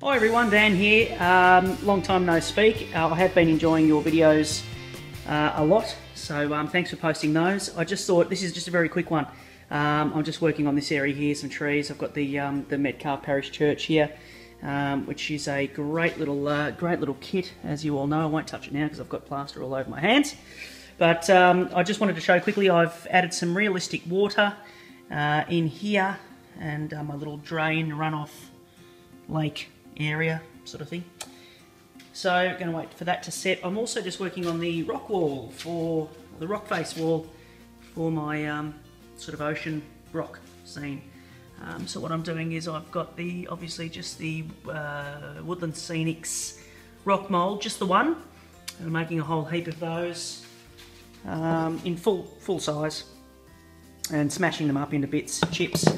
Hi everyone, Dan here. Long time no speak. I have been enjoying your videos a lot, so thanks for posting those. I just thought this is just a very quick one. I'm just working on this area here, some trees. I've got the Metcalfe Parish Church here, which is a great little kit, as you all know. I won't touch it now because I've got plaster all over my hands. But I just wanted to show quickly, I've added some realistic water in here, and my little drain runoff lake area sort of thing. So going to wait for that to set. I'm also just working on the rock wall for the rock face wall for my sort of ocean rock scene. So what I'm doing is I've got obviously just the Woodland Scenics rock mould, just the one. I'm making a whole heap of those in full size and smashing them up into bits, chips,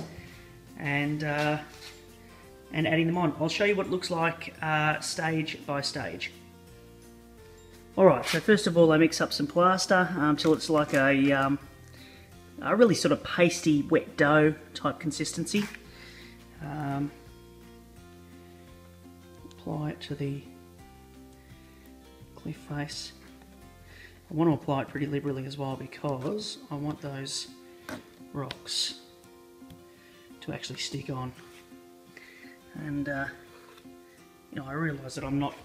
and adding them on. I'll show you what it looks like stage by stage. Alright, so first of all I mix up some plaster till it's like a really sort of pasty, wet dough type consistency. Apply it to the cliff face. I want to apply it pretty liberally as well because I want those rocks to actually stick on. And you know, I realise that I'm not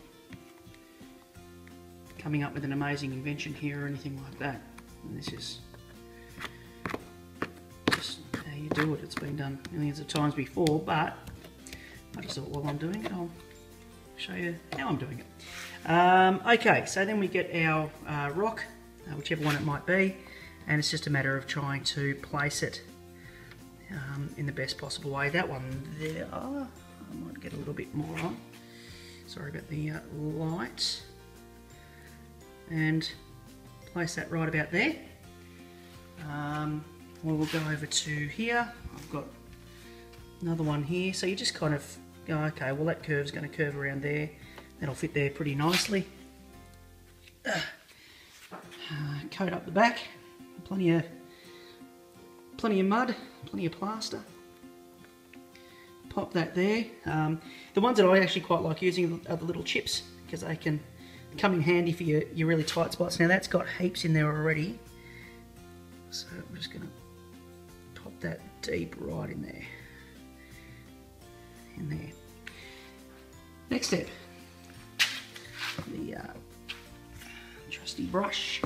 coming up with an amazing invention here or anything like that. And this is just how you do it. It's been done millions of times before, but I just thought while I'm doing it, I'll show you how I'm doing it. Okay, so then we get our rock, whichever one it might be, and it's just a matter of trying to place it in the best possible way. That one there, I might get a little bit more on. Sorry about the light. And place that right about there. We'll go over to here. I've got another one here. So you just kind of go, okay, well that curve's going to curve around there. That'll fit there pretty nicely. Coat up the back. Plenty of mud, plenty of plaster. Pop that there. The ones that I actually quite like using are the little chips because they can come in handy for your really tight spots. Now that's got heaps in there already, so I'm just going to pop that deep right in there. Next step, the trusty brush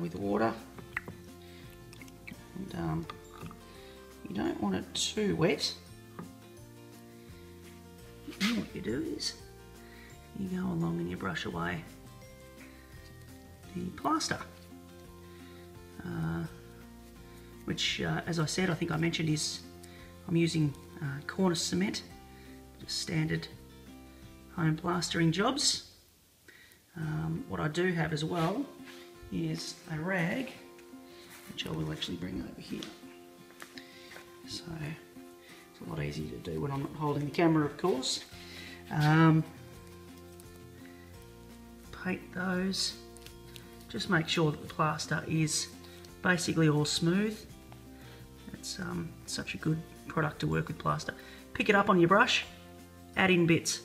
with water, and you don't want it too wet. And what you do is you go along and you brush away the plaster, which as I said, I think I mentioned, is I'm using Cornice cement, just standard home plastering jobs. What I do have as well is a rag, which I will actually bring over here. So it's a lot easier to do when I'm not holding the camera, of course. Paint those. Just make sure that the plaster is basically all smooth. It's such a good product to work with, plaster. Pick it up on your brush, add in bits,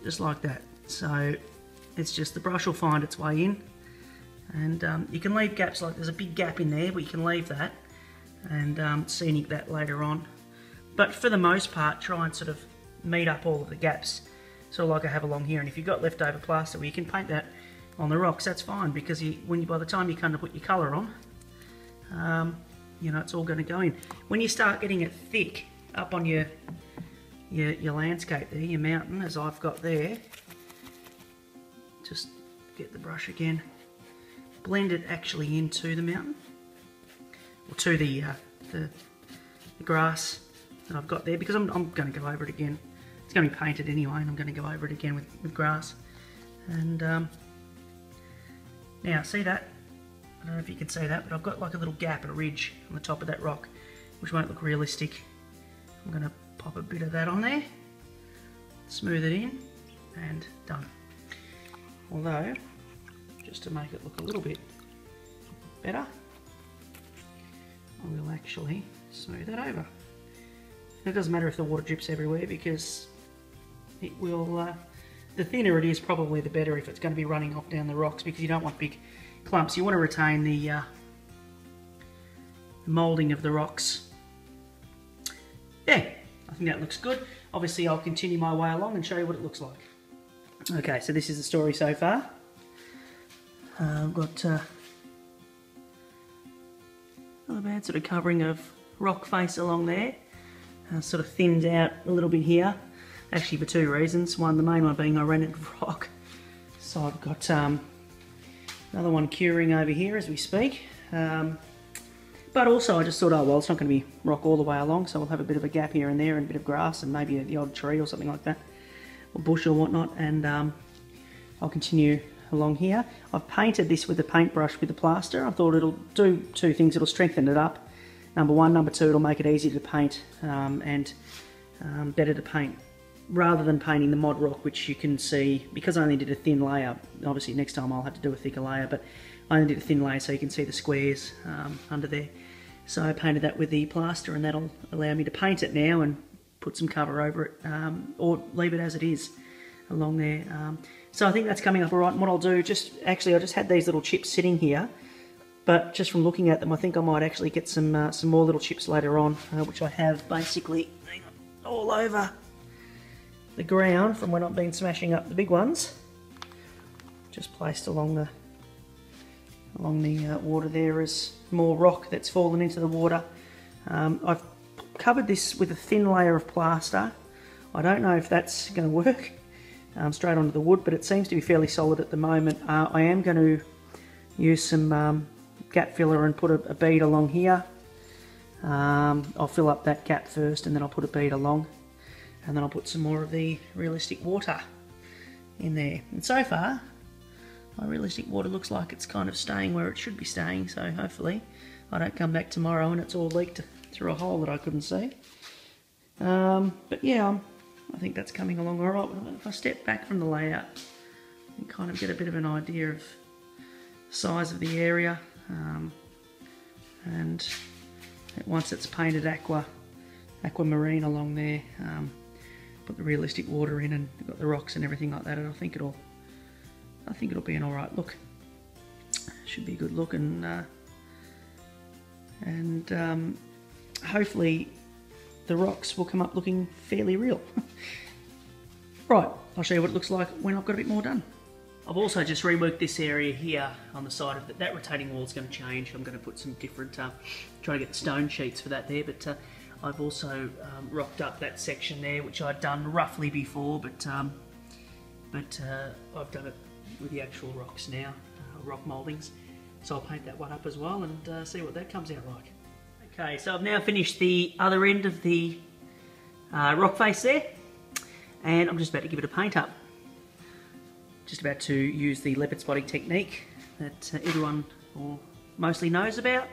just like that. So it's just the brush will find its way in, and you can leave gaps. Like there's a big gap in there, but you can leave that and scenic that later on. But for the most part, try and sort of meet up all of the gaps, sort of like I have along here. And if you've got leftover plaster, well, you can paint that on the rocks. That's fine, because by the time you come to put your colour on, you know, it's all going to go in. When you start getting it thick up on your landscape there, your mountain, as I've got there, just get the brush again, blend it actually into the mountain, or to the grass that I've got there, because I'm going to go over it again. It's going to be painted anyway, and I'm going to go over it again with grass. And now, see that? I don't know if you can see that, but I've got like a little gap, a ridge on the top of that rock, which won't look realistic. I'm going to pop a bit of that on there, smooth it in, and done. Although, just to make it look a little bit better, I will actually smooth that over. It doesn't matter if the water drips everywhere because it will, the thinner it is probably the better if it's going to be running off down the rocks, because you don't want big clumps. You want to retain the moulding of the rocks. Yeah, I think that looks good. Obviously I'll continue my way along and show you what it looks like. Okay, so this is the story so far. I've got not a bad sort of covering of rock face along there. Sort of thinned out a little bit here, actually for two reasons. One, the main one being I ran out of rock. So I've got another one curing over here as we speak. But also I just thought, oh well, it's not going to be rock all the way along, so we'll have a bit of a gap here and there and a bit of grass and maybe the odd tree or something like that, or bush or whatnot, and I'll continue along here. I've painted this with a paintbrush with the plaster. I thought it'll do two things. It'll strengthen it up, number one. Number two, it'll make it easier to paint and better to paint, rather than painting the mod rock, which you can see, because I only did a thin layer. Obviously next time I'll have to do a thicker layer, but I only did a thin layer so you can see the squares under there. So I painted that with the plaster, and that'll allow me to paint it now and put some cover over it, or leave it as it is along there. So I think that's coming up all right. And what I'll do, I just had these little chips sitting here, but just from looking at them, I think I might actually get some more little chips later on, which I have basically all over the ground from when I've been smashing up the big ones. Just placed along the water there is more rock that's fallen into the water. I've covered this with a thin layer of plaster. I don't know if that's going to work straight onto the wood, but it seems to be fairly solid at the moment. I am going to use some gap filler and put a bead along here. I'll fill up that gap first and then I'll put a bead along, and then I'll put some more of the realistic water in there. And so far my realistic water looks like it's kind of staying where it should be staying, so hopefully I don't come back tomorrow and it's all leaked through a hole that I couldn't see. But yeah, I think that's coming along all right. If I step back from the layout and kind of get a bit of an idea of the size of the area, and once it's painted aquamarine along there, put the realistic water in and got the rocks and everything like that, and I think it'll be an all right look. Should be a good look, and hopefully the rocks will come up looking fairly real. Right, I'll show you what it looks like when I've got a bit more done. I've also just reworked this area here on the side of that retaining wall is going to change. I'm going to put some different, try to get the stone sheets for that there, but I've also rocked up that section there, which I'd done roughly before, but I've done it with the actual rocks now, rock mouldings. So I'll paint that one up as well and see what that comes out like. Okay, so I've now finished the other end of the rock face there, and I'm just about to give it a paint up. Just about to use the leopard spotting technique that everyone mostly knows about,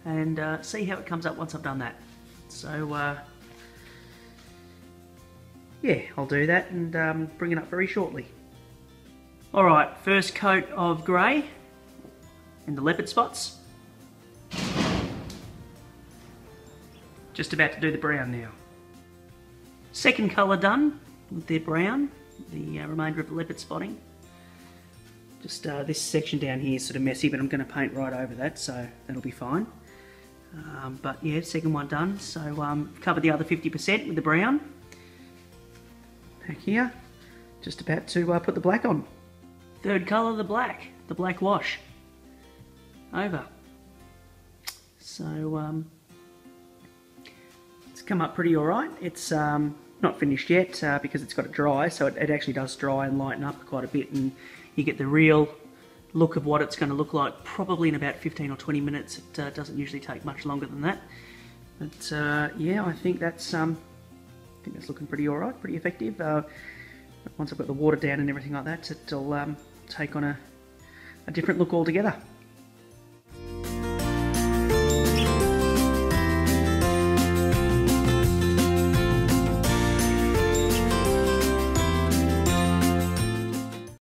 and see how it comes up once I've done that. So yeah, I'll do that and bring it up very shortly. Alright, first coat of grey in the leopard spots. Just about to do the brown now. Second colour done with the brown, the remainder of the leopard spotting. Just this section down here is sort of messy, but I'm going to paint right over that, so that'll be fine. But yeah, second one done. So covered the other 50% with the brown. Back here, just about to put the black on. Third colour, the black wash. Over. So it's come up pretty alright. It's not finished yet because it's got to dry, so it actually does dry and lighten up quite a bit, and you get the real look of what it's going to look like probably in about 15 or 20 minutes. It doesn't usually take much longer than that. But yeah, I think that's looking pretty alright, pretty effective. Once I've got the water down and everything like that, it'll take on a different look altogether.